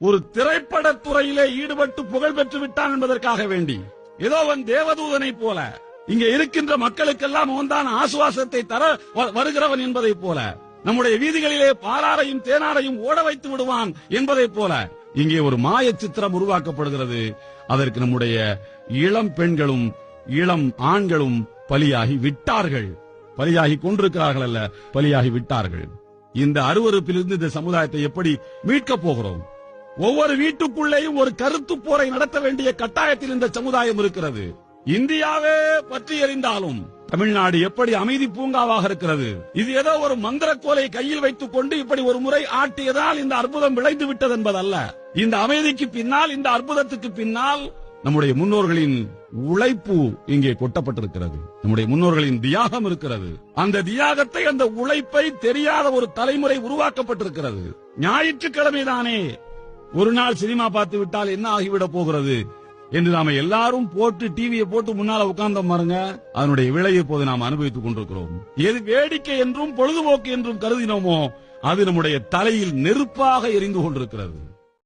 ஒரு திரைப்படத் துறையிலே ஈடுபட்டு புகழ் பெற்று விட்டான் என்பதற்காக வேண்டி ஏதோ அவன் தேவதூதனை போல இங்கே இருக்கின்ற மக்களுக்கெல்லாம் அவன்தான் ஆசுவாசத்தை தர வருகிறவன் என்பதை போல நம்முடைய வீதிகளிலே பாலாரையும் தேனாரையும் ஓட வைத்து விடுவான் என்பதை போல இங்கே ஒரு மாய சித்திரம் உருவாக்கப்படுகிறது. அதற்கு நம்முடைய இளம் பெண்களும் இளம் ஆண்களும் பலியாகி விட்டார்கள். பலியாகி கொண்டிருக்கிறார்கள் அல்ல, பலியாகி விட்டார்கள். இந்த அருவருப்பிலிருந்து இந்த சமுதாயத்தை எப்படி மீட்கப் போகிறோம்? ஒவ்வொரு வீட்டுக்குள்ளேயும் ஒரு கருத்து போரை நடத்த வேண்டிய கட்டாயத்தில் இந்த சமுதாயம் இருக்கிறது. இந்தியாவே பற்றி எறிந்தாலும் தமிழ்நாடு எப்படி அமைதி பூங்காவாக இருக்கிறது. இது ஏதோ ஒரு மந்திரக்கோலை கையில் வைத்துக் கொண்டு இப்படி ஒரு முறை ஆட்டியதால் இந்த அற்புதம் விளைந்து விட்டது என்பதல்ல. இந்த அமைதிக்கு பின்னால், இந்த அற்புதத்துக்கு பின்னால் நம்முடைய முன்னோர்களின் உழைப்பு இங்கே கொட்டப்பட்டிருக்கிறது. நம்முடைய முன்னோர்களின் தியாகம் இருக்கிறது. அந்த தியாகத்தை, அந்த உழைப்பை தெரியாத ஒரு தலைமுறை உருவாக்கப்பட்டிருக்கிறது. ஞாயிற்றுக்கிழமை தானே ஒரு நாள் சினிமா பார்த்து விட்டால் என்ன ஆகிவிடப் போகிறது என்று நாம எல்லாரும் போட்டு டிவியை போட்டு முன்னால உட்கார்ந்த பாருங்க. அதனுடைய விளைவை இப்போது நாம் அனுபவித்துக் கொண்டிருக்கிறோம். எது வேடிக்கை என்றும் பொழுதுபோக்கு என்றும் கருதினோமோ அது நம்முடைய தலையில் நெருப்பாக எரிந்து கொண்டிருக்கிறது.